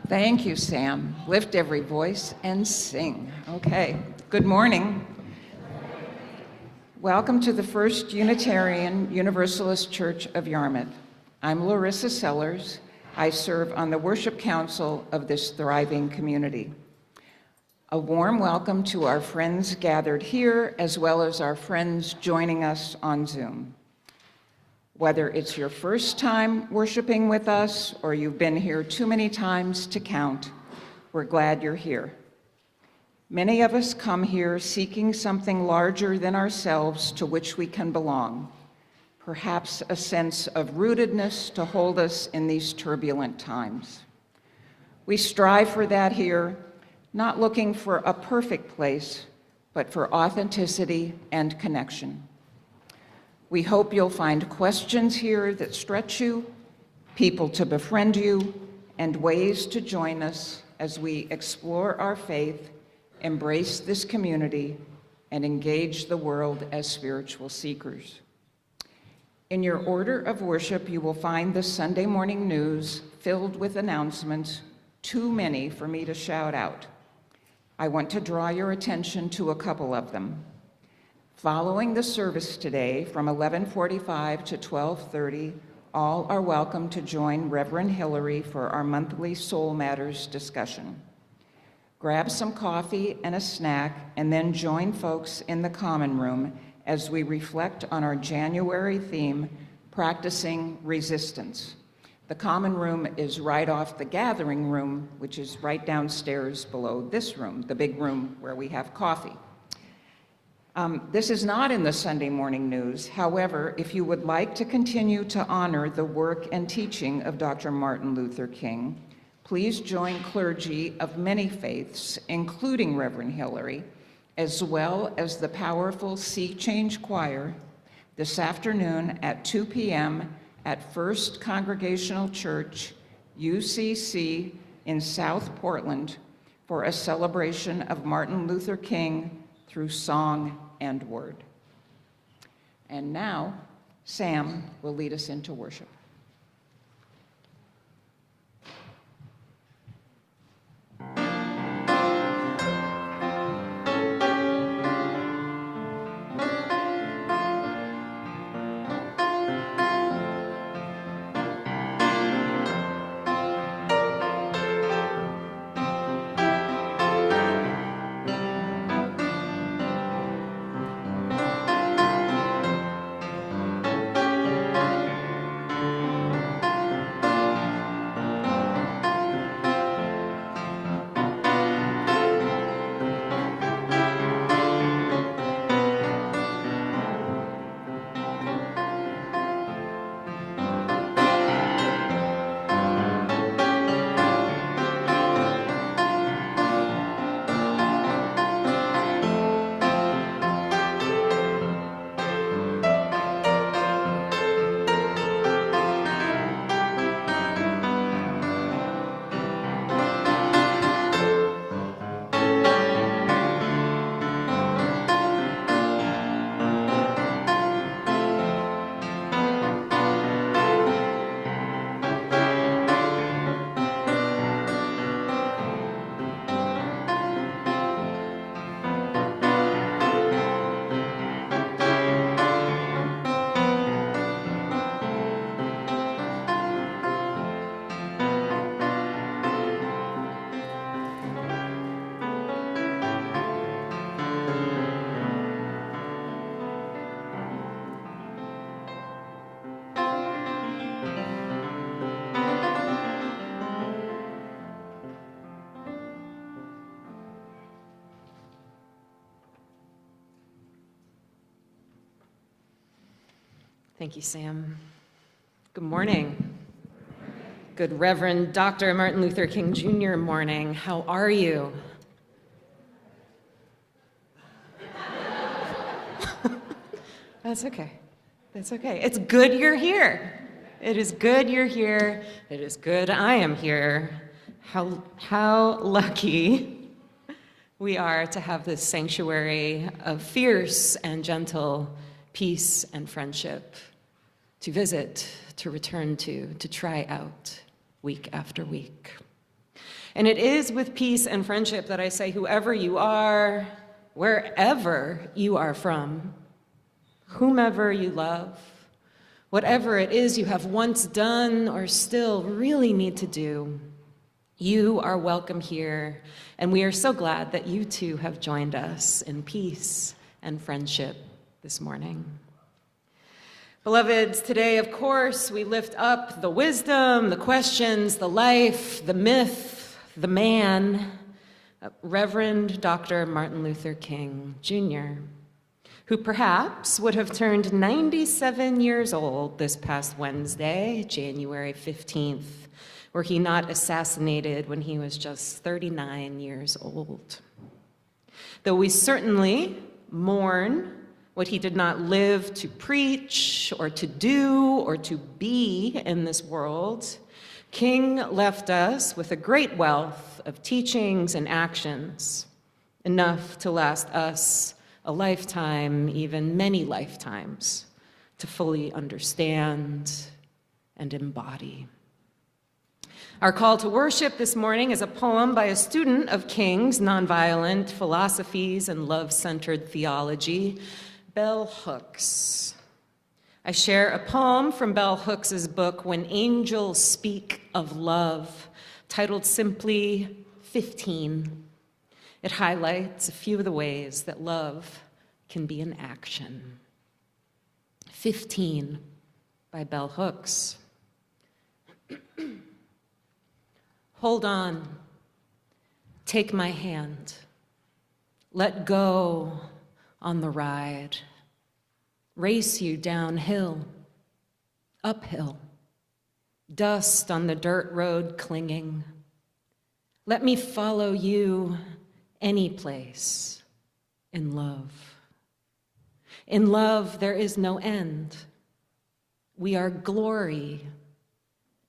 Thank you, Sam. Lift every voice and sing. Okay, good morning. Welcome to the First Unitarian Universalist Church of Yarmouth. I'm Larissa Sellers. I serve on the Worship Council of this thriving community. A warm welcome to our friends gathered here, as well as our friends joining us on Zoom. Whether it's your first time worshiping with us or you've been here too many times to count, we're glad you're here. Many of us come here seeking something larger than ourselves to which we can belong, perhaps a sense of rootedness to hold us in these turbulent times. We strive for that here, not looking for a perfect place, but for authenticity and connection. We hope you'll find questions here that stretch you, people to befriend you, and ways to join us as we explore our faith, embrace this community, and engage the world as spiritual seekers. In your order of worship, you will find the Sunday morning news filled with announcements, too many for me to shout out. I want to draw your attention to a couple of them. Following the service today from 11:45 to 12:30, all are welcome to join Reverend Hillary for our monthly Soul Matters discussion. Grab some coffee and a snack and then join folks in the common room as we reflect on our January theme, Practicing Resistance. The common room is right off the gathering room, which is right downstairs below this room, the big room where we have coffee. This is not in the Sunday morning news. However, if you would like to continue to honor the work and teaching of Dr. Martin Luther King, please join clergy of many faiths, including Reverend Hillary, as well as the powerful Sea Change Choir this afternoon at 2 p.m. at First Congregational Church, UCC in South Portland for a celebration of Martin Luther King through song and word. And now, Sam will lead us into worship. Thank you, Sam. Good morning. Good Reverend Dr. Martin Luther King Jr. morning. How are you? That's okay. That's okay. It's good you're here. It is good you're here. It is good I am here. How lucky we are to have this sanctuary of fierce and gentle peace and friendship to visit, to return to try out week after week. And it is with peace and friendship that I say, whoever you are, wherever you are from, whomever you love, whatever it is you have once done or still really need to do, you are welcome here, and we are so glad that you too have joined us in peace and friendship this morning. Beloveds, today, of course, we lift up the wisdom, the questions, the life, the myth, the man, Reverend Dr. Martin Luther King, Jr., who perhaps would have turned 97 years old this past Wednesday, January 15th, were he not assassinated when he was just 39 years old. Though we certainly mourn what he did not live to preach or to do or to be in this world, King left us with a great wealth of teachings and actions, enough to last us a lifetime, even many lifetimes, to fully understand and embody. Our call to worship this morning is a poem by a student of King's nonviolent philosophies and love-centered theology, Bell Hooks. I share a poem from Bell Hooks's book, When Angels Speak of Love, titled simply 15. It highlights a few of the ways that love can be an action. 15 by Bell Hooks. Hold on, take my hand, let go on the ride, race you downhill, uphill, dust on the dirt road clinging. Let me follow you any place in love. In love, there is no end. We are glory.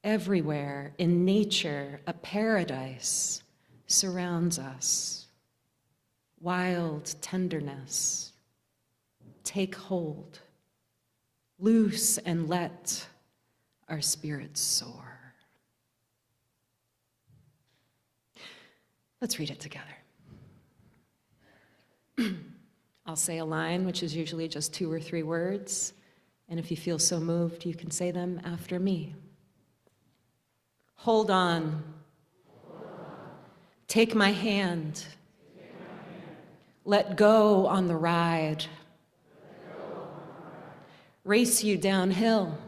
Everywhere in nature, a paradise surrounds us. Wild tenderness. Take hold. Loose and let our spirits soar. Let's read it together. I'll say a line, which is usually just 2 or 3 words, and if you feel so moved, you can say them after me. Hold on. Take my hand. Let go on the ride. Race you downhill.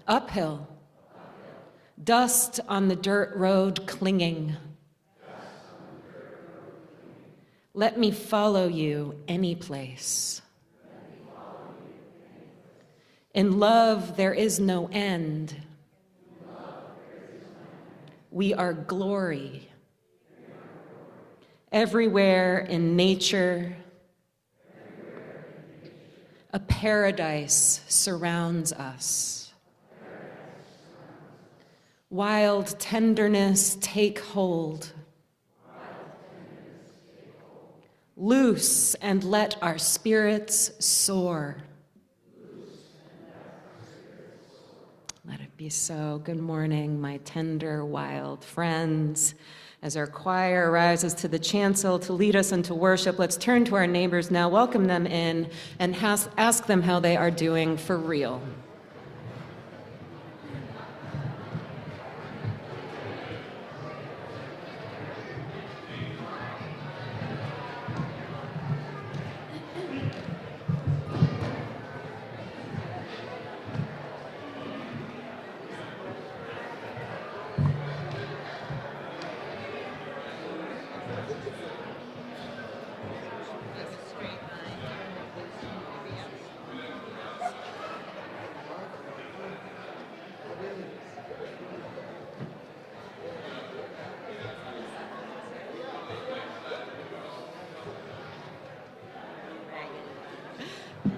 Uphill. Dust on the dirt road clinging. Let me follow you any place. In love, there is no end. We are glory. Everywhere in nature, a paradise surrounds us. Wild tenderness, take hold. Loose and let our spirits soar. Let it be so. Good morning, my tender, wild friends. As our choir rises to the chancel to lead us into worship, let's turn to our neighbors now, welcome them in, and ask them how they are doing for real.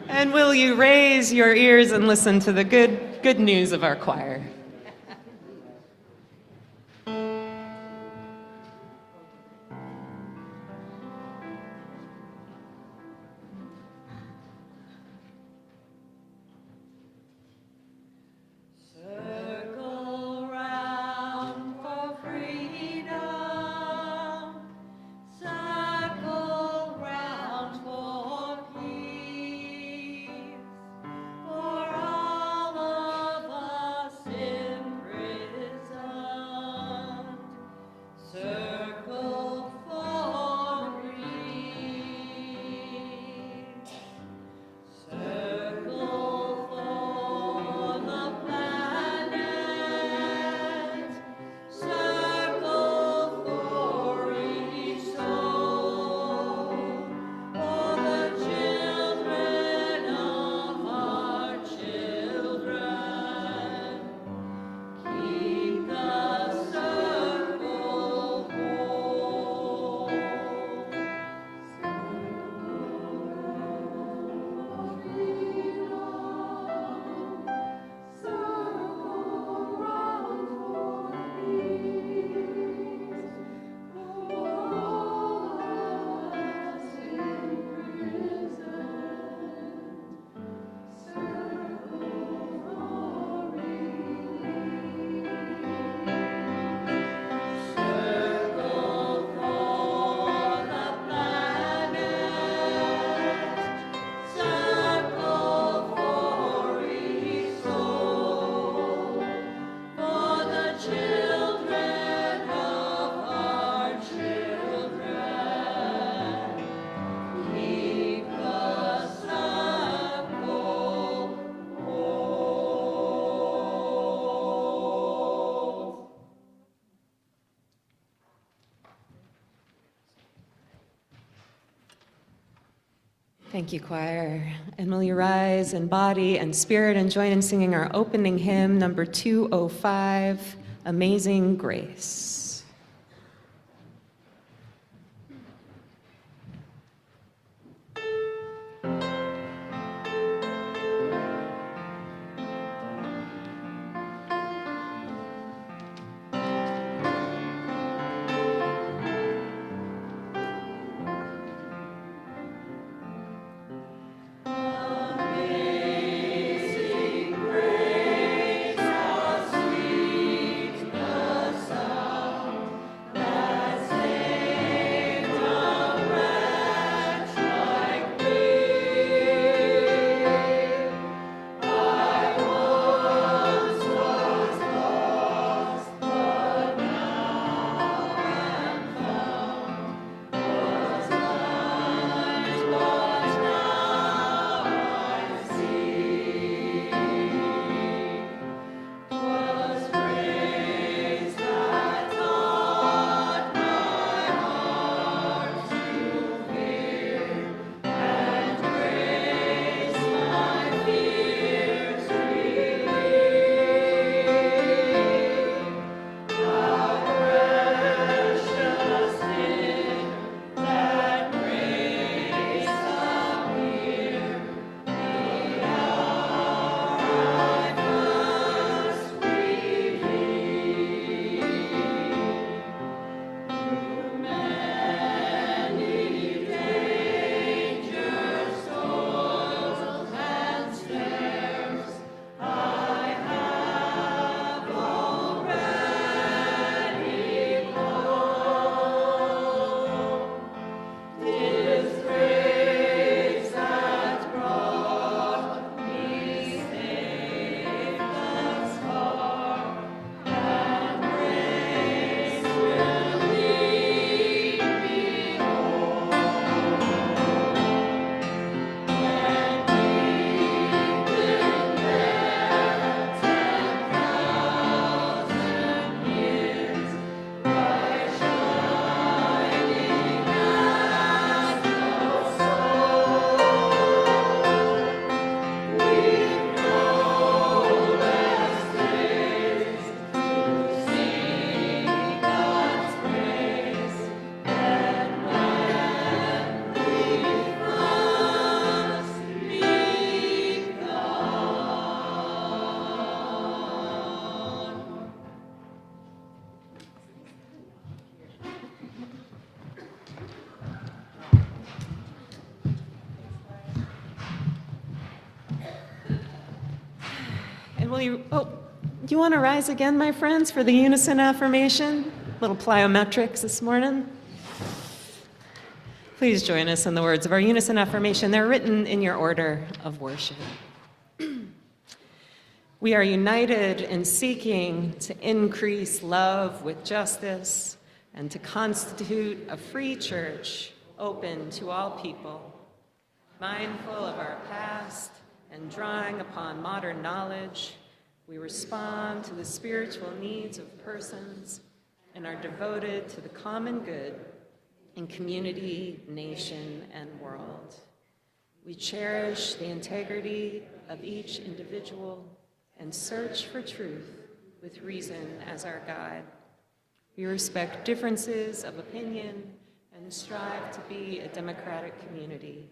And will you raise your ears and listen to the good news of our choir? Circle round for freedom. Thank you, choir. And will you rise in body and spirit and join in singing our opening hymn, number 205, Amazing Grace. And will you, do you want to rise again, my friends, for the unison affirmation? Little plyometrics this morning. Please join us in the words of our unison affirmation. They're written in your order of worship. We are united in seeking to increase love with justice and to constitute a free church open to all people, mindful of our past and drawing upon modern knowledge. We respond to the spiritual needs of persons and are devoted to the common good in community, nation, and world. We cherish the integrity of each individual and search for truth with reason as our guide. We respect differences of opinion and strive to be a democratic community.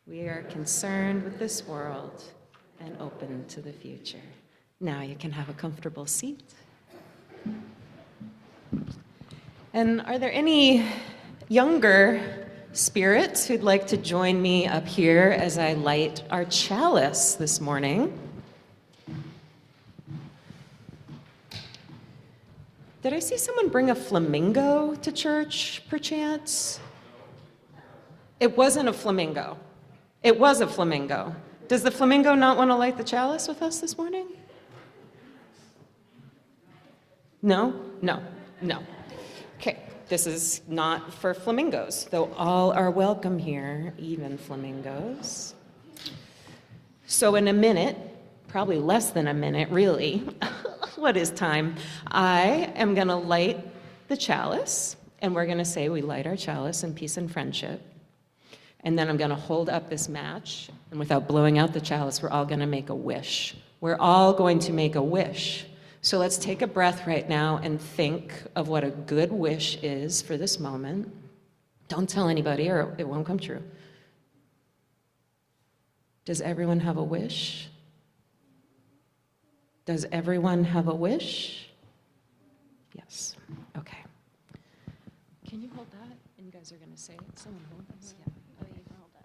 We are concerned with this world and open to the future. Now you can have a comfortable seat. And are there any younger spirits who'd like to join me up here as I light our chalice this morning? Did I see someone bring a flamingo to church, perchance? It wasn't a flamingo. It was a flamingo. Does the flamingo not want to light the chalice with us this morning? No? No. No. Okay, this is not for flamingos, though all are welcome here, even flamingos. So in a minute, probably less than a minute, really, what is time? I am going to light the chalice, and we're going to say we light our chalice in peace and friendship. And then I'm going to hold up this match, and without blowing out the chalice, we're all going to make a wish. We're all going to make a wish. So let's take a breath right now and think of what a good wish is for this moment. Don't tell anybody or it won't come true. Does everyone have a wish? Does everyone have a wish? Yes. Okay. Can you hold that? And you guys are going to say it. Someone hold this. Yeah. Oh, you can hold that.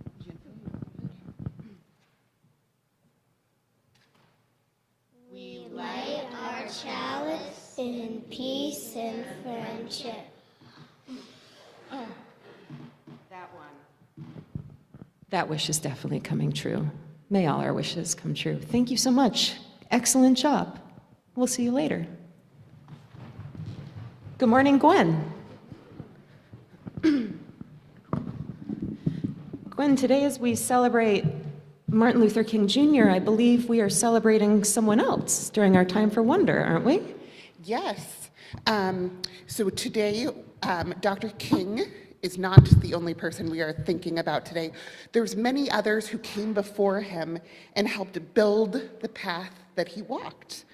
We light our chalice in peace and friendship. That one. That wish is definitely coming true. May all our wishes come true. Thank you so much. Excellent job. We'll see you later. Good morning, Gwen. Gwen, today as we celebrate Martin Luther King Jr., I believe we are celebrating someone else during our Time for Wonder, aren't we? Yes. So today, Dr. King is not the only person we are thinking about today. There's many others who came before him and helped build the path that he walked.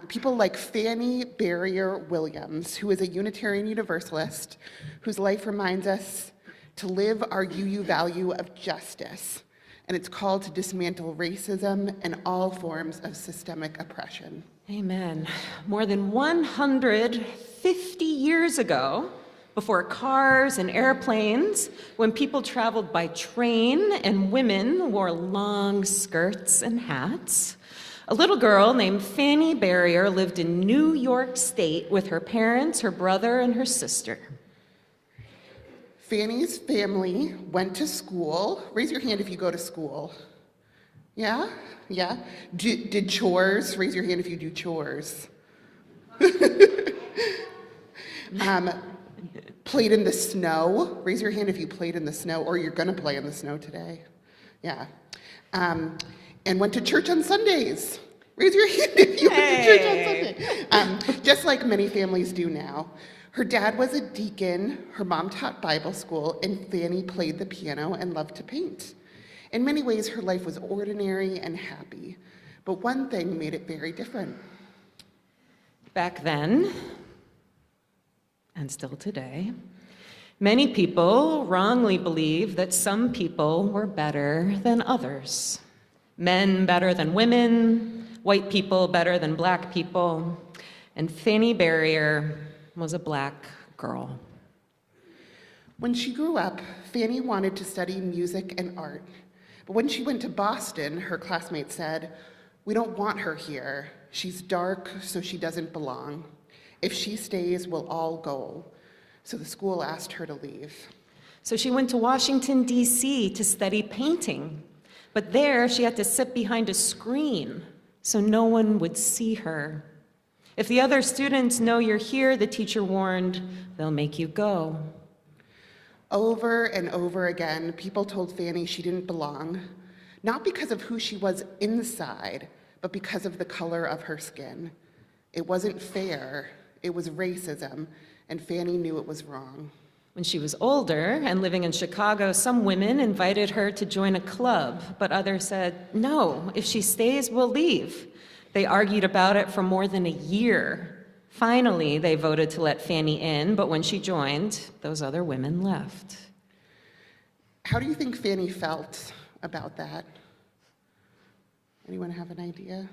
People like Fanny Barrier Williams, who is a Unitarian Universalist, whose life reminds us to live our UU value of justice. And it's called to dismantle racism and all forms of systemic oppression. Amen. More than 150 years ago, before cars and airplanes, when people traveled by train and women wore long skirts and hats, a little girl named Fanny Barrier lived in New York State with her parents, her brother, and her sister. Fanny's family went to school. Raise your hand if you go to school. Yeah? Yeah? Did chores? Raise your hand if you do chores. Played in the snow. Raise your hand if you played in the snow, or you're going to play in the snow today. Yeah. And went to church on Sundays. Raise your hand if you went to church on Sunday. Just like many families do now. Her dad was a deacon, her mom taught Bible school, and Fanny played the piano and loved to paint. In many ways, her life was ordinary and happy, but one thing made it very different. Back then, and still today, many people wrongly believe that some people were better than others. Men better than women, white people better than black people, and Fanny Barrier was a black girl. When she grew up, Fanny wanted to study music and art. But when she went to Boston, her classmates said, "We don't want her here. She's dark, so she doesn't belong. If she stays, we'll all go." So the school asked her to leave. So she went to Washington, D.C. to study painting. But there, she had to sit behind a screen so no one would see her. If the other students know you're here, the teacher warned, they'll make you go. Over and over again, people told Fanny she didn't belong, not because of who she was inside, but because of the color of her skin. It wasn't fair, it was racism, and Fanny knew it was wrong. When she was older and living in Chicago, some women invited her to join a club, but others said, no, if she stays, we'll leave. They argued about it for more than a year. Finally, they voted to let Fanny in, but when she joined, those other women left. How do you think Fanny felt about that? Anyone have an idea?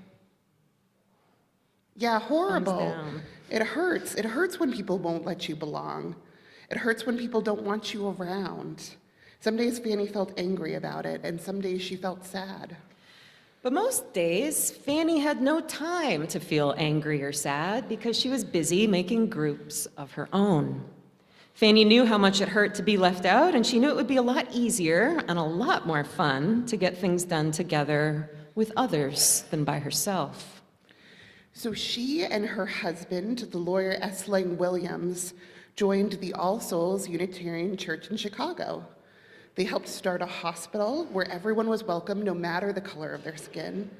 Yeah, horrible. Thumbs down. It hurts. It hurts when people won't let you belong. It hurts when people don't want you around. Some days Fanny felt angry about it, and some days she felt sad. But most days, Fanny had no time to feel angry or sad because she was busy making groups of her own. Fanny knew how much it hurt to be left out, and she knew it would be a lot easier and a lot more fun to get things done together with others than by herself. So she and her husband, the lawyer S. Lang Williams, joined the All Souls Unitarian Church in Chicago. They helped start a hospital where everyone was welcome no matter the color of their skin.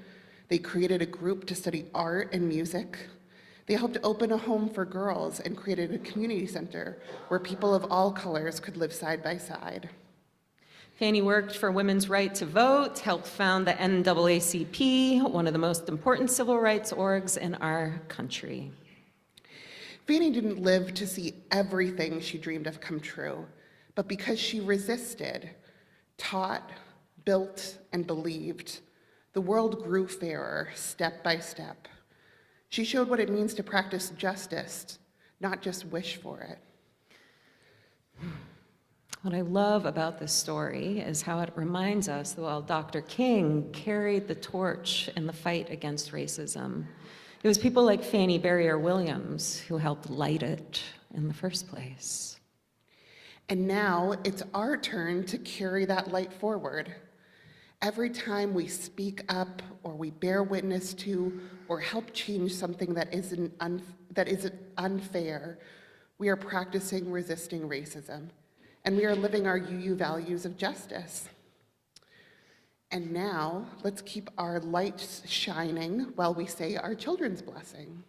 They created a group to study art and music. They helped open a home for girls and created a community center where people of all colors could live side by side. Fanny worked for women's right to vote, helped found the NAACP, one of the most important civil rights orgs in our country. Fanny didn't live to see everything she dreamed of come true, but because she resisted, taught, built, and believed, the world grew fairer step by step. She showed what it means to practice justice, not just wish for it. What I love about this story is how it reminds us that while Dr. King carried the torch in the fight against racism, it was people like Fanny Barrier Williams who helped light it in the first place. And now it's our turn to carry that light forward. Every time we speak up or we bear witness to or help change something that isn't unfair, we are practicing resisting racism, and we are living our UU values of justice. And now, let's keep our lights shining while we say our children's blessing.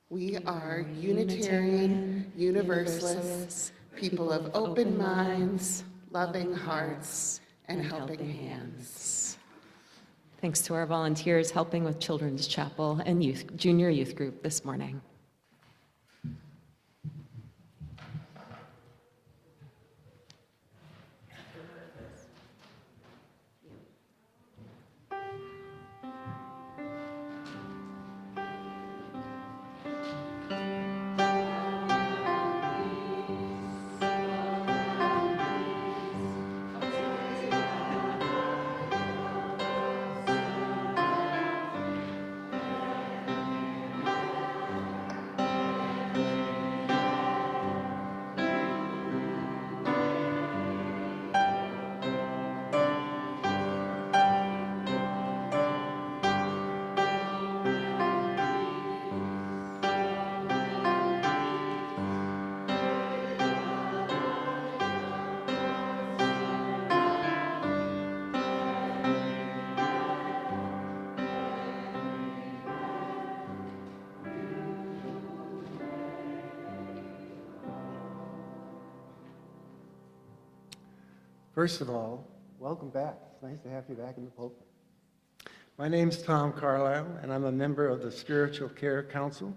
We are Unitarian, Universalists, people of open minds, loving hearts, and helping hands. Thanks to our volunteers helping with Children's Chapel and Junior Youth Group this morning. First of all, welcome back. It's nice to have you back in the pulpit. My name's Tom Carlisle, and I'm a member of the Spiritual Care Council.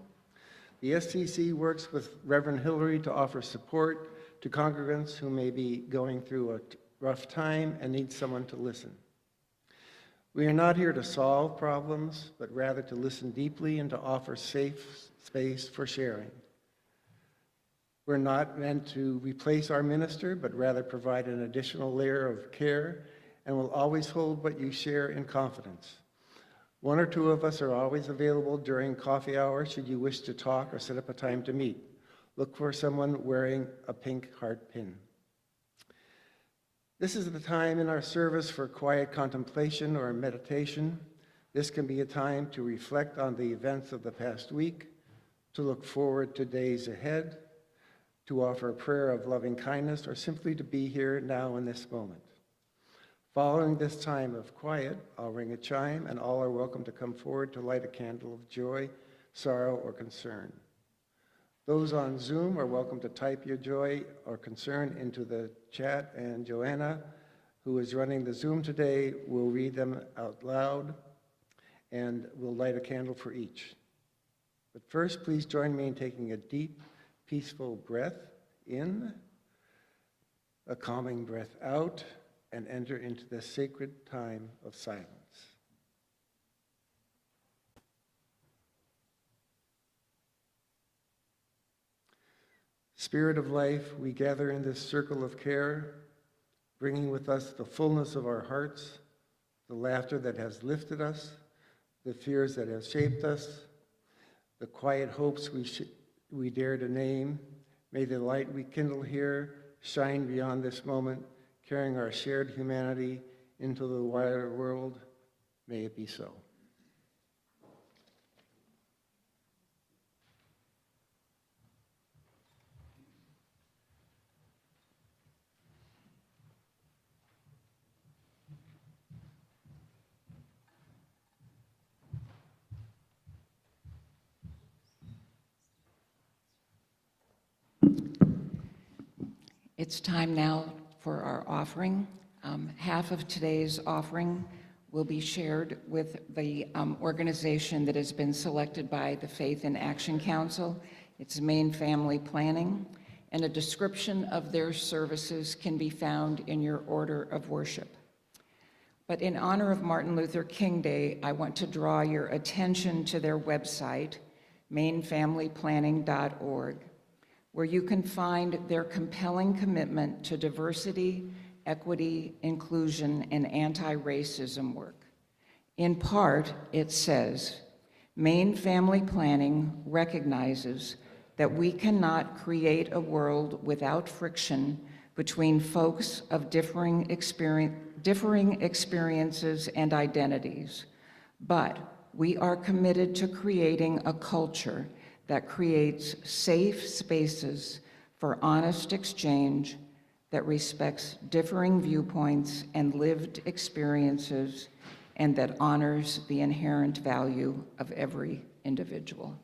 The SCC works with Reverend Hillary to offer support to congregants who may be going through a rough time and need someone to listen. We are not here to solve problems, but rather to listen deeply and to offer safe space for sharing. We're not meant to replace our minister, but rather provide an additional layer of care, and will always hold what you share in confidence. One or two of us are always available during coffee hour should you wish to talk or set up a time to meet. Look for someone wearing a pink heart pin. This is the time in our service for quiet contemplation or meditation. This can be a time to reflect on the events of the past week, to look forward to days ahead, to offer a prayer of loving kindness, or simply to be here now in this moment. Following this time of quiet, I'll ring a chime, and all are welcome to come forward to light a candle of joy, sorrow, or concern. Those on Zoom are welcome to type your joy or concern into the chat, and Joanna, who is running the Zoom today, will read them out loud, and will light a candle for each. But first, please join me in taking a deep, peaceful breath in, a calming breath out, and enter into the sacred time of silence. Spirit of life, we gather in this circle of care, bringing with us the fullness of our hearts, the laughter that has lifted us, the fears that have shaped us, the quiet hopes we dare to name. May the light we kindle here shine beyond this moment, carrying our shared humanity into the wider world. May it be so. It's time now for our offering. Half of today's offering will be shared with the organization that has been selected by the Faith in Action Council. It's Maine Family Planning, and a description of their services can be found in your order of worship. But in honor of Martin Luther King Day, I want to draw your attention to their website, mainefamilyplanning.org, where you can find their compelling commitment to diversity, equity, inclusion, and anti-racism work. In part, it says, Maine Family Planning recognizes that we cannot create a world without friction between folks of differing experiences and identities, but we are committed to creating a culture that creates safe spaces for honest exchange, that respects differing viewpoints and lived experiences, and that honors the inherent value of every individual.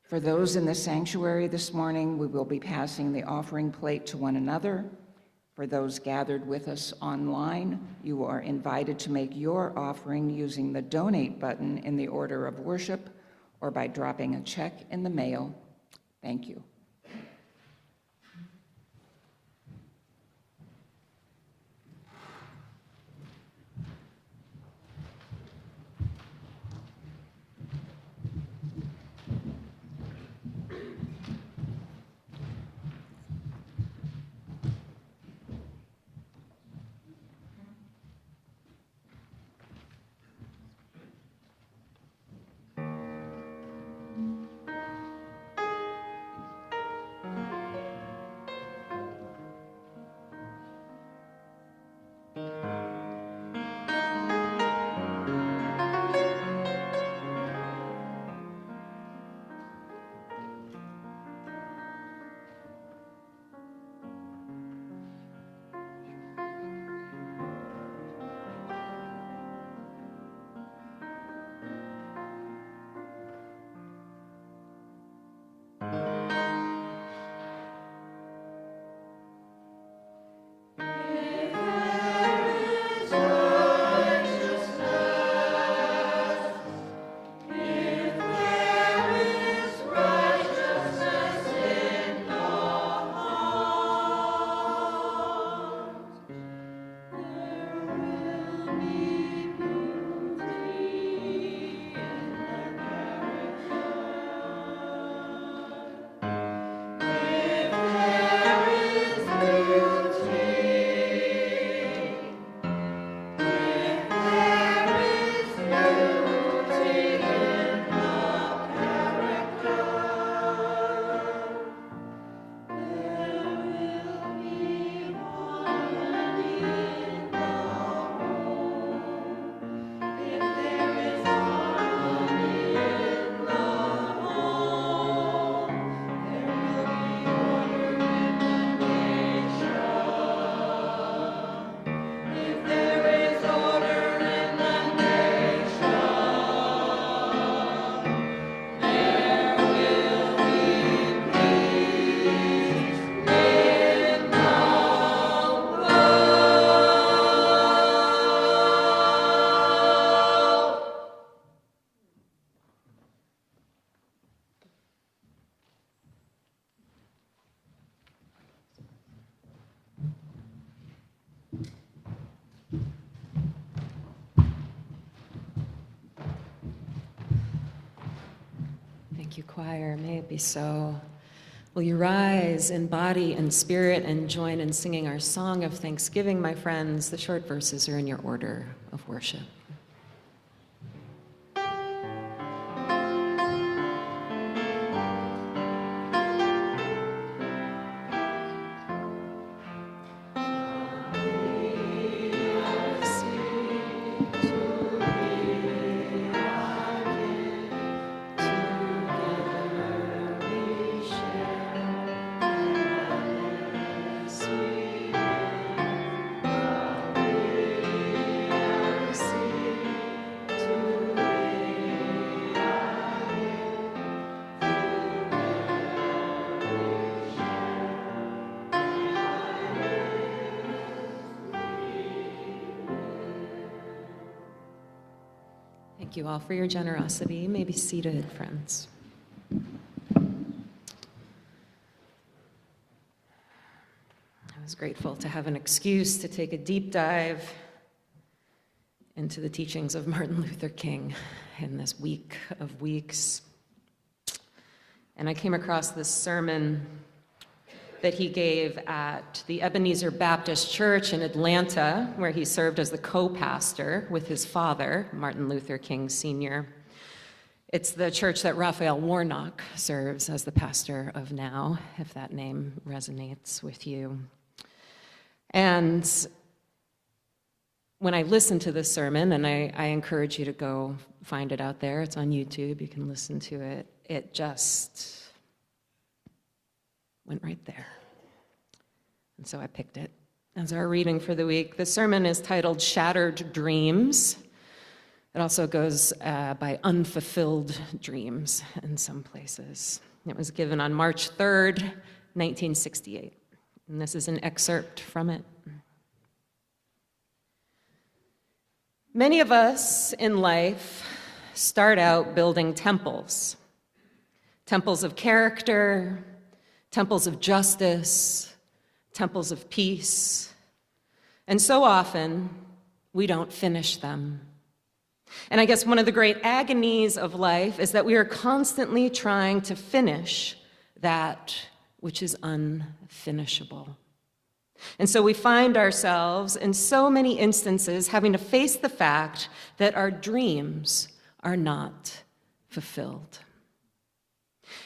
For those in the sanctuary this morning, we will be passing the offering plate to one another. For those gathered with us online, you are invited to make your offering using the donate button in the order of worship or by dropping a check in the mail. Thank you. Thank you, choir. May it be so. Will you rise in body and spirit and join in singing our song of thanksgiving, my friends? The short verses are in your order of worship. See Thank you all for your generosity. You may be seated, friends. I was grateful to have an excuse to take a deep dive into the teachings of Martin Luther King in this week of weeks. And I came across this sermon that he gave at the Ebenezer Baptist Church in Atlanta, where he served as the co-pastor with his father, Martin Luther King Sr. It's the church that Raphael Warnock serves as the pastor of now, if that name resonates with you. And when I listened to this sermon, and I encourage you to go find it out there, it's on YouTube, you can listen to it, it just went right there. And so I picked it as our reading for the week. The sermon is titled Shattered Dreams. It also goes by Unfulfilled Dreams in some places. It was given on March 3rd, 1968. And this is an excerpt from it. Many of us in life start out building temples. Temples of character, temples of justice, temples of peace. And so often, we don't finish them. And I guess one of the great agonies of life is that we are constantly trying to finish that which is unfinishable. And so we find ourselves in so many instances having to face the fact that our dreams are not fulfilled.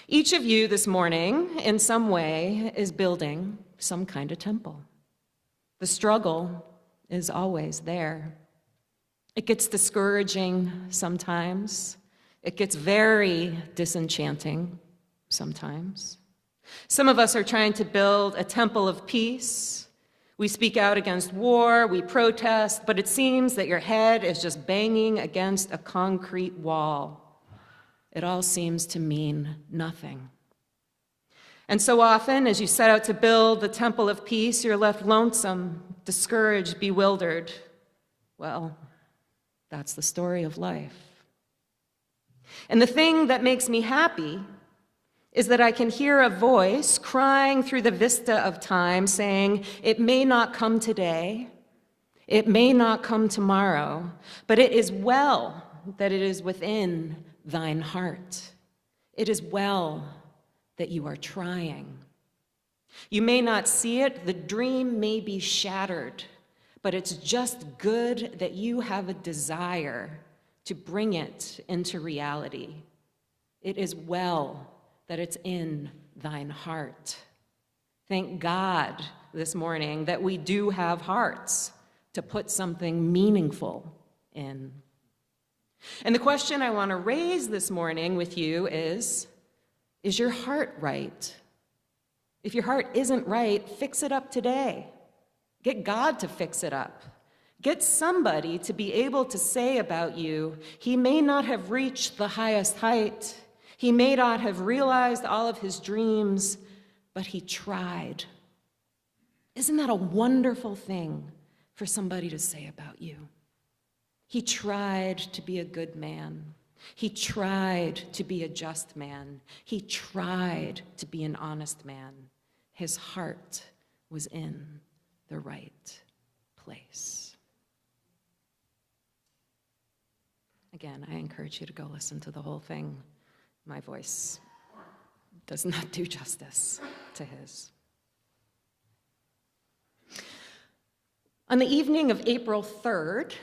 Each of you this morning, in some way, is building some kind of temple. The struggle is always there. It gets discouraging sometimes. It gets very disenchanting sometimes. Some of us are trying to build a temple of peace. We speak out against war, we protest, but it seems that your head is just banging against a concrete wall. It all seems to mean nothing. And so often, as you set out to build the temple of peace, you're left lonesome, discouraged, bewildered. Well, that's the story of life. And the thing that makes me happy is that I can hear a voice crying through the vista of time saying, it may not come today, it may not come tomorrow, but it is well that it is within thine heart. It is well that you are trying. You may not see it, the dream may be shattered, but it's just good that you have a desire to bring it into reality. It is well that it's in thine heart. Thank God this morning that we do have hearts to put something meaningful in. And the question I want to raise this morning with you is your heart right? If your heart isn't right, fix it up today. Get God to fix it up. Get somebody to be able to say about you, he may not have reached the highest height, he may not have realized all of his dreams, but he tried. Isn't that a wonderful thing for somebody to say about you? He tried to be a good man. He tried to be a just man. He tried to be an honest man. His heart was in the right place. Again, I encourage you to go listen to the whole thing. My voice does not do justice to his. On the evening of April 3rd,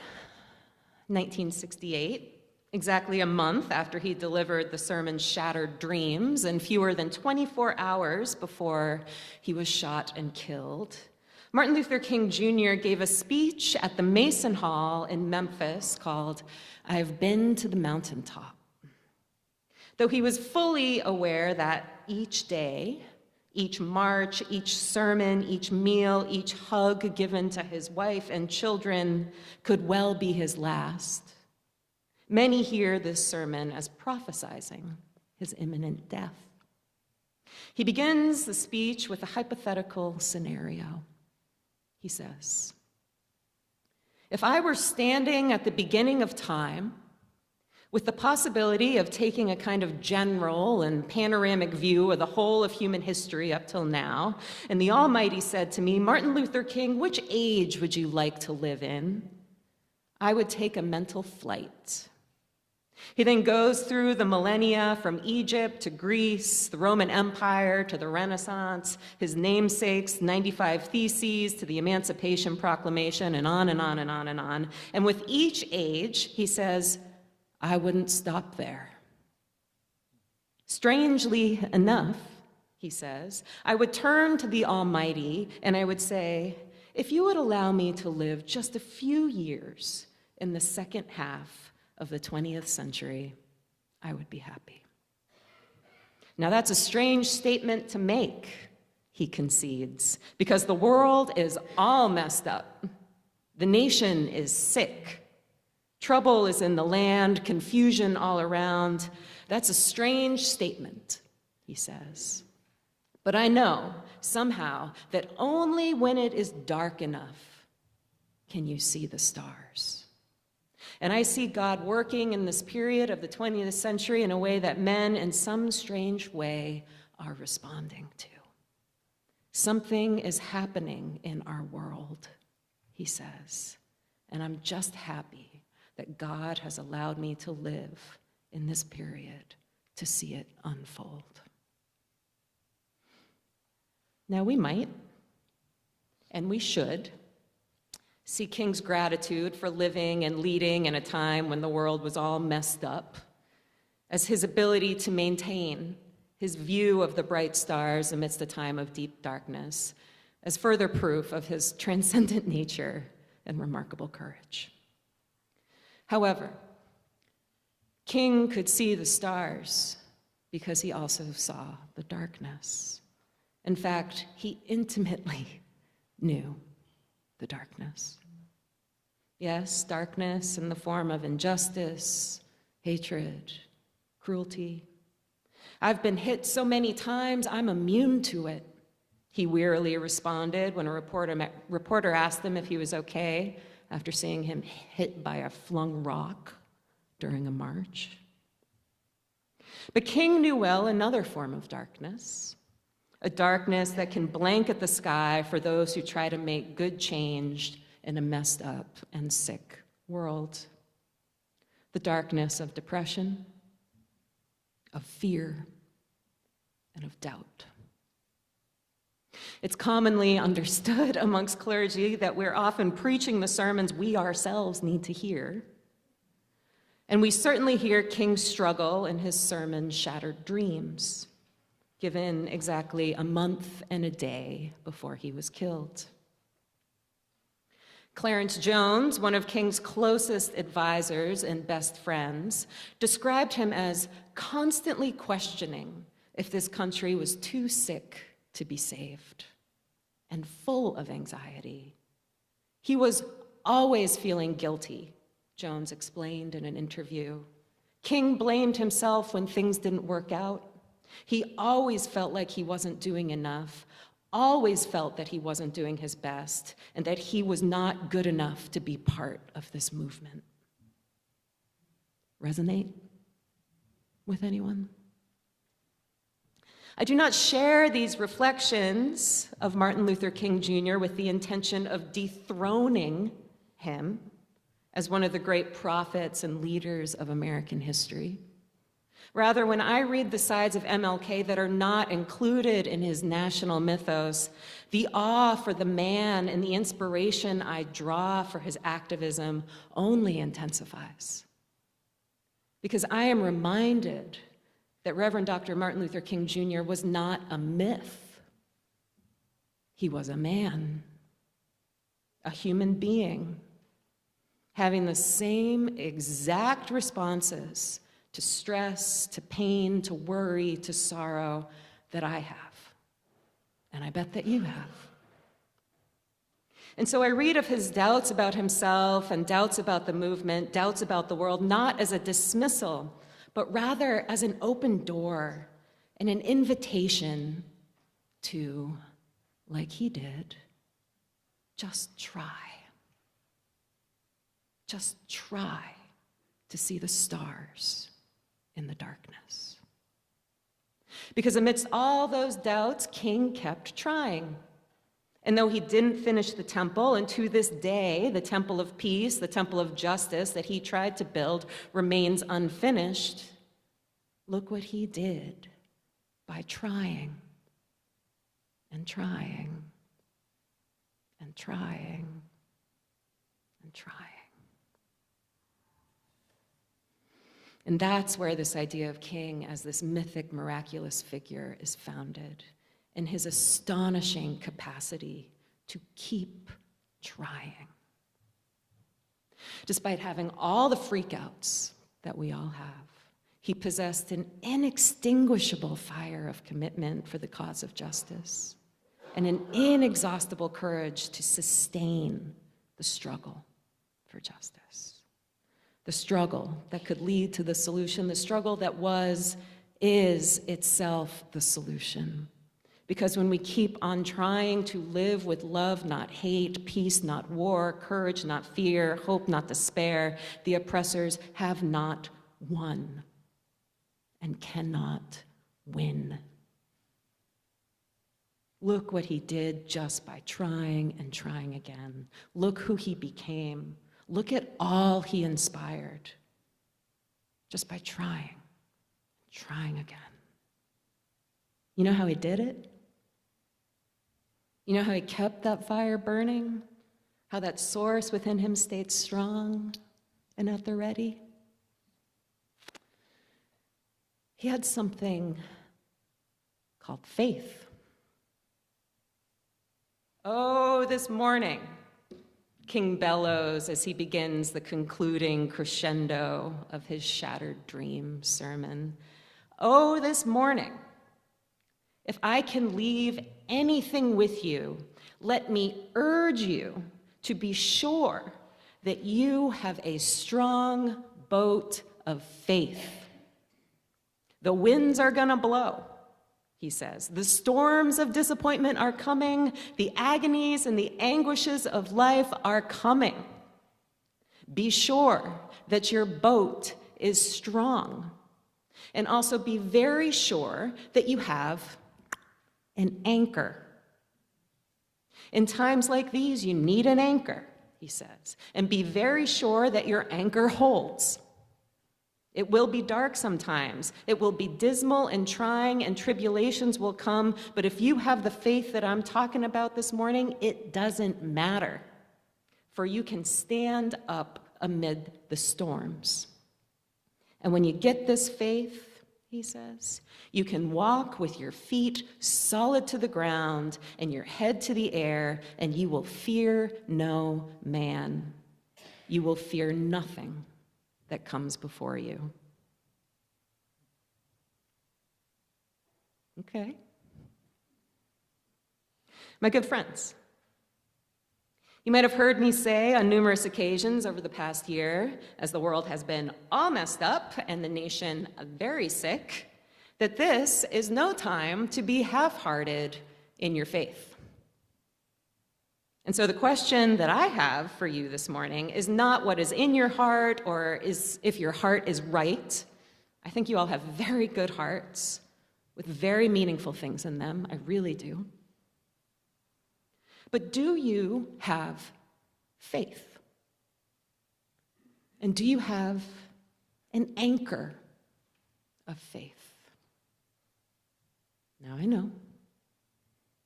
1968, exactly a month after he delivered the sermon Shattered Dreams, and fewer than 24 hours before he was shot and killed, Martin Luther King Jr. gave a speech at the Mason Hall in Memphis called, "I've Been to the Mountaintop." Though he was fully aware that each day, each march, each sermon, each meal, each hug given to his wife and children could well be his last, many hear this sermon as prophesizing his imminent death. He begins the speech with a hypothetical scenario. He says, "If I were standing at the beginning of time, with the possibility of taking a kind of general and panoramic view of the whole of human history up till now. And the Almighty said to me, Martin Luther King, which age would you like to live in? I would take a mental flight. He then goes through the millennia from Egypt to Greece, the Roman Empire to the Renaissance, his namesake's 95 Theses to the Emancipation Proclamation, and on and on and on and on. And with each age, he says, I wouldn't stop there. Strangely enough, he says, I would turn to the Almighty and I would say, if you would allow me to live just a few years in the second half of the 20th century, I would be happy. Now that's a strange statement to make, he concedes, because the world is all messed up. The nation is sick. Trouble is in the land, confusion all around. That's a strange statement, he says. But I know, somehow, that only when it is dark enough can you see the stars. And I see God working in this period of the 20th century in a way that men, in some strange way, are responding to. Something is happening in our world, he says, and I'm just happy that God has allowed me to live in this period to see it unfold. Now we might, and we should, see King's gratitude for living and leading in a time when the world was all messed up, as his ability to maintain his view of the bright stars amidst a time of deep darkness, as further proof of his transcendent nature and remarkable courage. However, King could see the stars because he also saw the darkness. In fact, he intimately knew the darkness. Yes, darkness in the form of injustice, hatred, cruelty. I've been hit so many times, I'm immune to it, he wearily responded when a reporter asked him if he was okay after seeing him hit by a flung rock during a march. But King knew well another form of darkness, a darkness that can blanket the sky for those who try to make good change in a messed up and sick world. The darkness of depression, of fear, and of doubt. It's commonly understood amongst clergy that we're often preaching the sermons we ourselves need to hear. And we certainly hear King's struggle in his sermon, Shattered Dreams, given exactly a month and a day before he was killed. Clarence Jones, one of King's closest advisors and best friends, described him as constantly questioning if this country was too sick to be saved, and full of anxiety. He was always feeling guilty, Jones explained in an interview. King blamed himself when things didn't work out. He always felt like he wasn't doing enough, always felt that he wasn't doing his best, and that he was not good enough to be part of this movement. Resonate with anyone? I do not share these reflections of Martin Luther King Jr. with the intention of dethroning him as one of the great prophets and leaders of American history. Rather, when I read the sides of MLK that are not included in his national mythos, the awe for the man and the inspiration I draw for his activism only intensifies. Because I am reminded that Reverend Dr. Martin Luther King Jr. was not a myth. He was a man, a human being, having the same exact responses to stress, to pain, to worry, to sorrow that I have. And I bet that you have. And so I read of his doubts about himself and doubts about the movement, doubts about the world, not as a dismissal, but rather as an open door and an invitation to, like he did, just try. Just try to see the stars in the darkness. Because amidst all those doubts, King kept trying. And though he didn't finish the temple, and to this day, the temple of peace, the temple of justice that he tried to build remains unfinished, look what he did by trying and trying and trying and trying. And that's where this idea of king as this mythic, miraculous figure is founded, in his astonishing capacity to keep trying. Despite having all the freakouts that we all have, he possessed an inextinguishable fire of commitment for the cause of justice and an inexhaustible courage to sustain the struggle for justice. The struggle that could lead to the solution, the struggle that is itself the solution. Because when we keep on trying to live with love, not hate, peace, not war, courage, not fear, hope, not despair, the oppressors have not won and cannot win. Look what he did just by trying and trying again. Look who he became. Look at all he inspired just by trying again. You know how he did it? You know how he kept that fire burning? How that source within him stayed strong and at the ready? He had something called faith. Oh, this morning, King bellows as he begins the concluding crescendo of his shattered dream sermon. Oh, this morning, if I can leave anything with you, let me urge you to be sure that you have a strong boat of faith. The winds are gonna blow, he says. The storms of disappointment are coming. The agonies and the anguishes of life are coming. Be sure that your boat is strong. And also be very sure that you have an anchor. In times like these, you need an anchor, he says. And be very sure that your anchor holds. It will be dark sometimes. It will be dismal and trying, and tribulations will come. But if you have the faith that I'm talking about this morning, it doesn't matter. For you can stand up amid the storms. And when you get this faith, he says, you can walk with your feet solid to the ground and your head to the air, and you will fear no man. You will fear nothing that comes before you. Okay. My good friends, you might have heard me say on numerous occasions over the past year, as the world has been all messed up and the nation very sick, that this is no time to be half-hearted in your faith. And so the question that I have for you this morning is not what is in your heart or is if your heart is right. I think you all have very good hearts with very meaningful things in them. I really do. But do you have faith? And do you have an anchor of faith? Now I know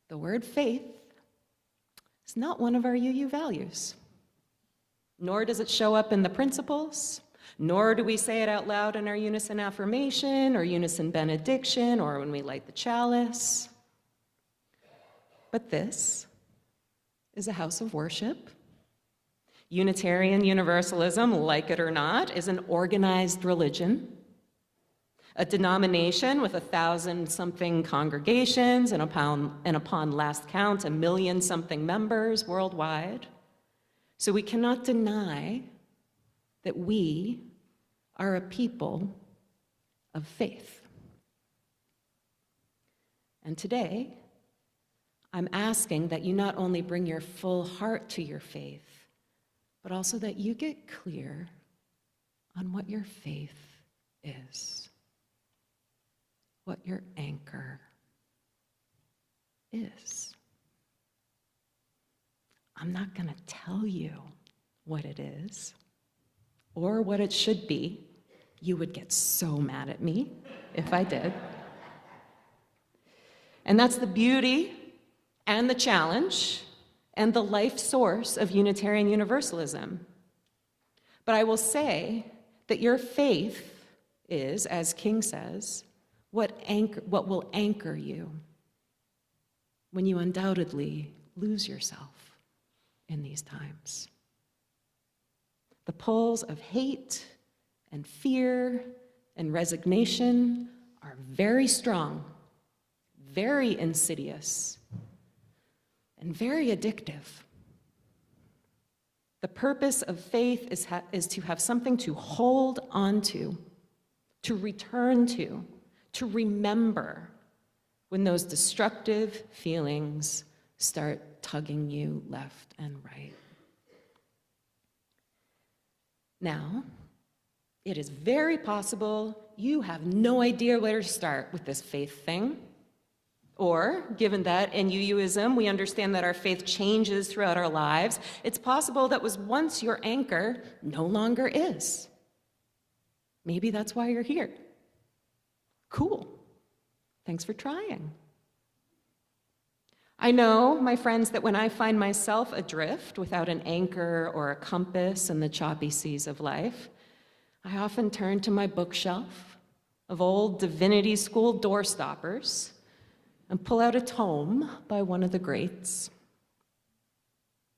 the word faith is not one of our UU values, nor does it show up in the principles, nor do we say it out loud in our unison affirmation or unison benediction or when we light the chalice. But this is a house of worship. Unitarian Universalism, like it or not, is an organized religion, a denomination with 1,000-something congregations and upon last count, 1,000,000-something members worldwide. So we cannot deny that we are a people of faith. And today, I'm asking that you not only bring your full heart to your faith, but also that you get clear on what your faith is, what your anchor is. I'm not going to tell you what it is or what it should be. You would get so mad at me if I did. And that's the beauty and the challenge and the life source of Unitarian Universalism. But I will say that your faith is, as King says, what will anchor you when you undoubtedly lose yourself in these times. The pulls of hate and fear and resignation are very strong, very insidious, and very addictive. The purpose of faith is to have something to hold on to return to remember when those destructive feelings start tugging you left and right. Now, it is very possible you have no idea where to start with this faith thing. Or, given that in UUism we understand that our faith changes throughout our lives, it's possible that was once your anchor no longer is. Maybe that's why you're here. Cool. Thanks for trying. I know, my friends, that when I find myself adrift without an anchor or a compass in the choppy seas of life, I often turn to my bookshelf of old divinity school doorstoppers and pull out a tome by one of the greats.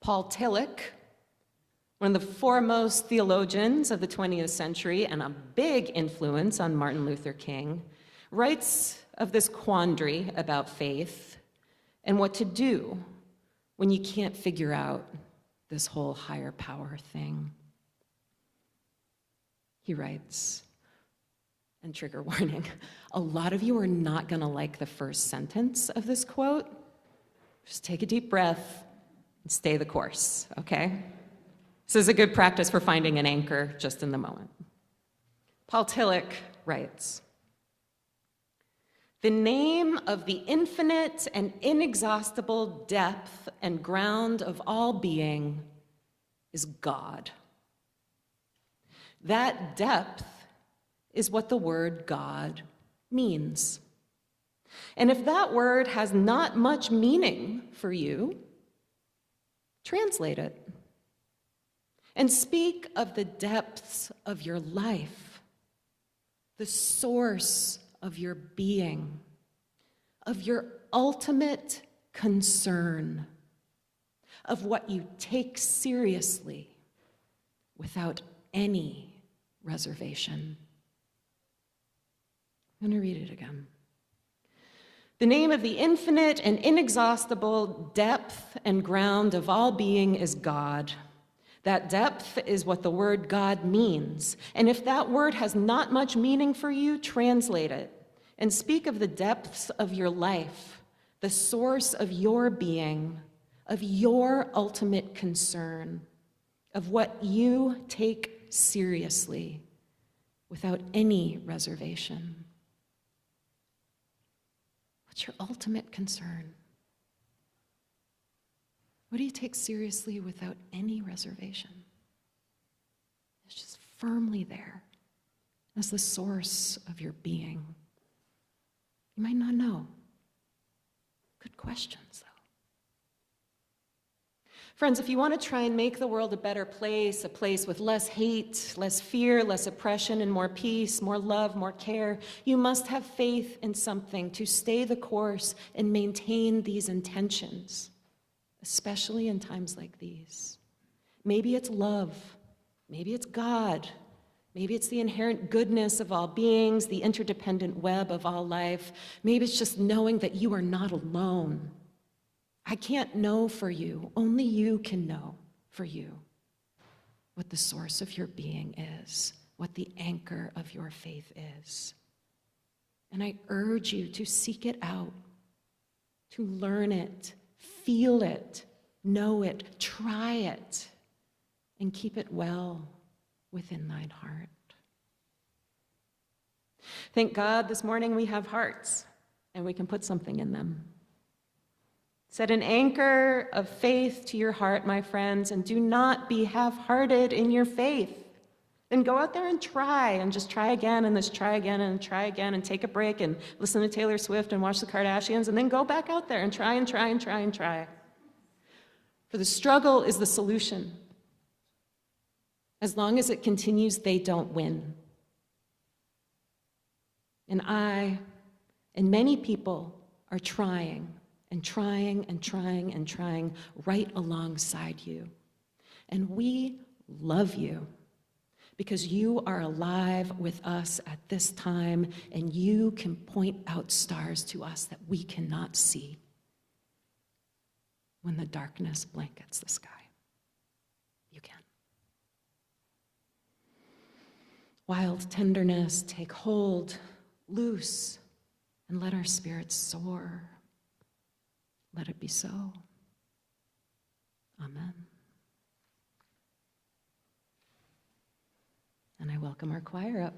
Paul Tillich, one of the foremost theologians of the 20th century and a big influence on Martin Luther King, writes of this quandary about faith and what to do when you can't figure out this whole higher power thing. He writes, and trigger warning, a lot of you are not going to like the first sentence of this quote. Just take a deep breath and stay the course, okay? This is a good practice for finding an anchor just in the moment. Paul Tillich writes, "The name of the infinite and inexhaustible depth and ground of all being is God. That depth is what the word God means. And if that word has not much meaning for you, translate it and speak of the depths of your life, the source of your being, of your ultimate concern, of what you take seriously without any reservation." I'm going to read it again. The name of the infinite and inexhaustible depth and ground of all being is God. That depth is what the word God means. And if that word has not much meaning for you, translate it and speak of the depths of your life, the source of your being, of your ultimate concern, of what you take seriously without any reservation. What's your ultimate concern? What do you take seriously without any reservation? It's just firmly there as the source of your being. You might not know. Good questions, though. Friends, if you want to try and make the world a better place, a place with less hate, less fear, less oppression, and more peace, more love, more care, you must have faith in something to stay the course and maintain these intentions, especially in times like these. Maybe it's love. Maybe it's God. Maybe it's the inherent goodness of all beings, the interdependent web of all life. Maybe it's just knowing that you are not alone. I can't know for you. Only you can know for you what the source of your being is, what the anchor of your faith is. And I urge you to seek it out, to learn it, feel it, know it, try it, and keep it well within thine heart. Thank God this morning we have hearts and we can put something in them. Set an anchor of faith to your heart, my friends, and do not be half-hearted in your faith. Then go out there and try, and just try again, and just try again, and try again, and take a break, and listen to Taylor Swift, and watch the Kardashians, and then go back out there and try and try and try and try. For the struggle is the solution. As long as it continues, they don't win. And I, and many people, are trying, and trying, and trying, and trying right alongside you. And we love you. Because you are alive with us at this time, and you can point out stars to us that we cannot see when the darkness blankets the sky. You can. Wild tenderness, take hold, loose, and let our spirits soar. Let it be so. Amen. And I welcome our choir up.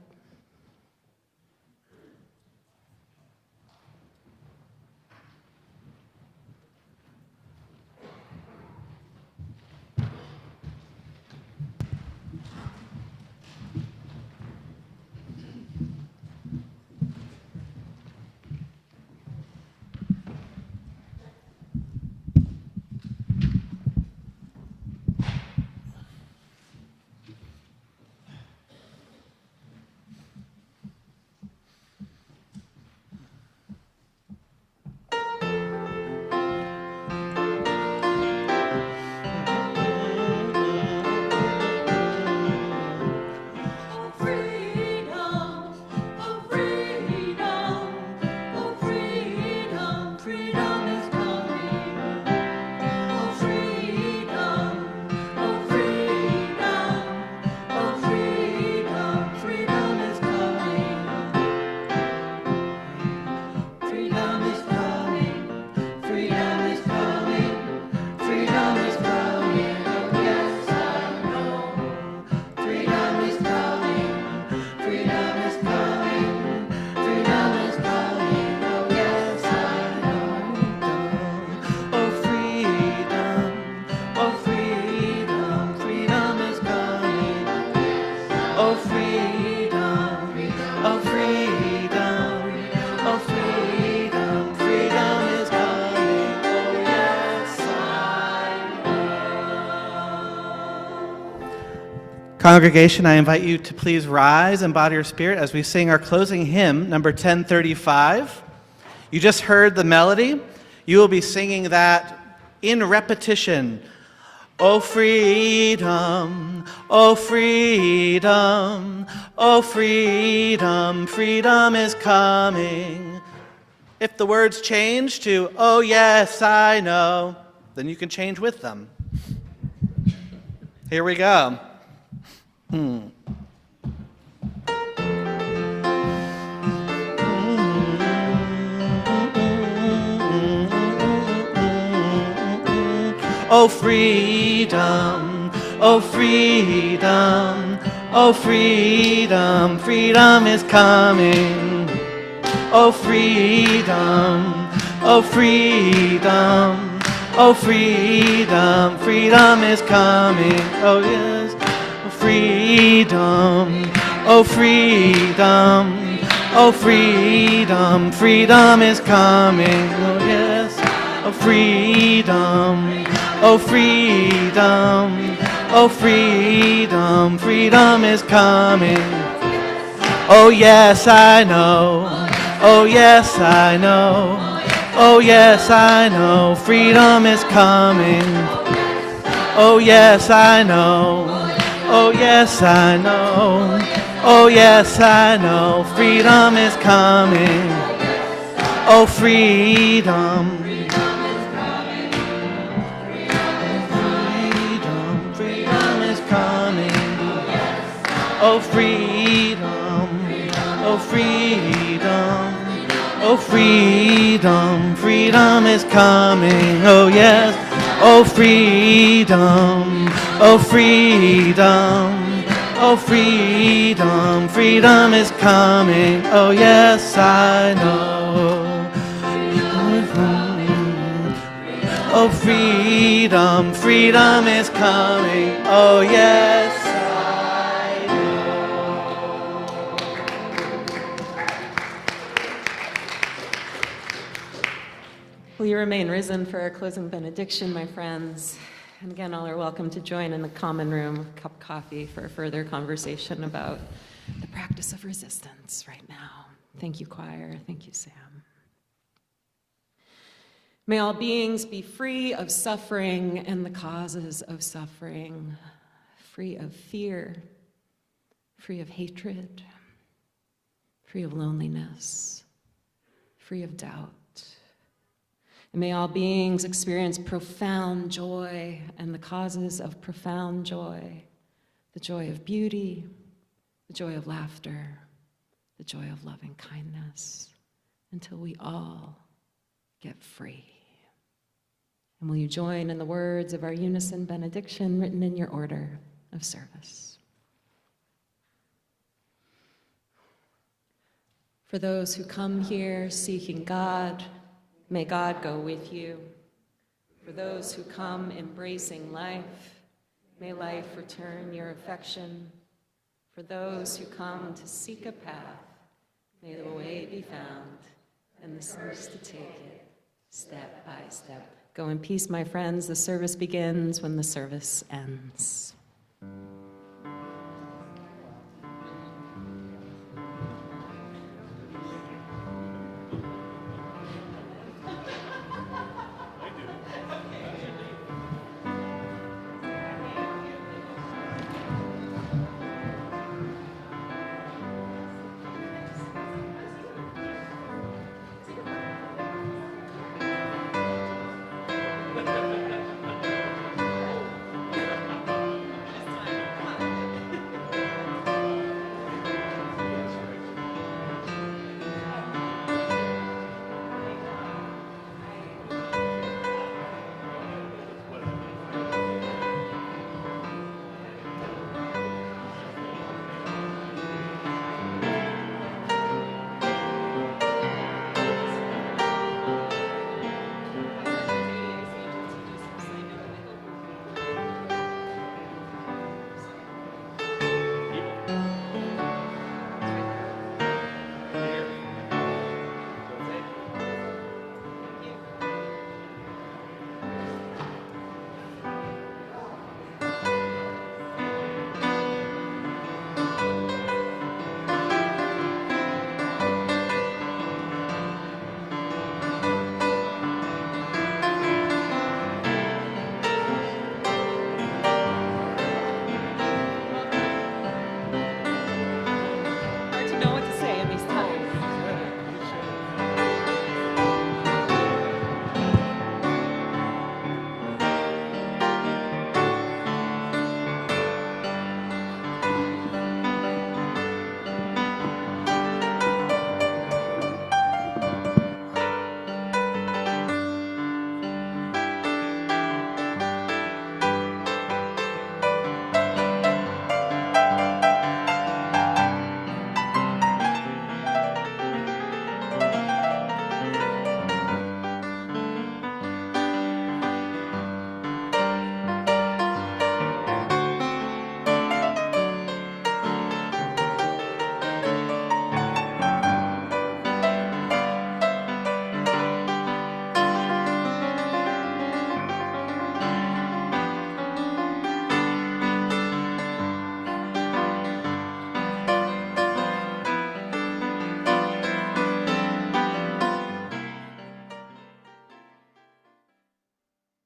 Congregation, I invite you to please rise and bow to your spirit as we sing our closing hymn, number 1035. You just heard the melody. You will be singing that in repetition. Oh freedom, oh freedom, oh freedom, freedom is coming. If the words change to, oh yes, I know, then you can change with them. Here we go. Oh freedom, oh freedom, oh freedom, freedom is coming. Oh freedom, oh freedom, oh freedom, freedom is coming. Oh yes, oh freedom, oh freedom, oh freedom, freedom is coming. Oh yes, oh freedom, oh freedom, oh freedom, freedom is coming. Oh yes, I know. Oh yes, I know. Oh yes, I know. Freedom is coming. Oh yes, I know. Oh yes, I know. Oh yes, I know. Freedom is coming. Oh freedom. Freedom is coming. Oh freedom. Oh freedom. Oh freedom, freedom is coming, oh yes. Oh freedom, oh freedom, Oh, freedom, freedom is coming. Oh, yes, I know. Oh, freedom, freedom is coming. Oh, yes, I know. Will you remain risen for our closing benediction, my friends? And again, all are welcome to join in the common room, a cup of coffee for a further conversation about the practice of resistance right now. Thank you, choir. Thank you, Sam. May all beings be free of suffering and the causes of suffering, free of fear, free of hatred, free of loneliness, free of doubt. And may all beings experience profound joy and the causes of profound joy, the joy of beauty, the joy of laughter, the joy of loving kindness, until we all get free. And will you join in the words of our unison benediction written in your order of service? For those who come here seeking God, may God go with you. For those who come embracing life, may life return your affection. For those who come to seek a path, may the way be found and the steps to take it step by step. Go in peace, my friends. The service begins when the service ends.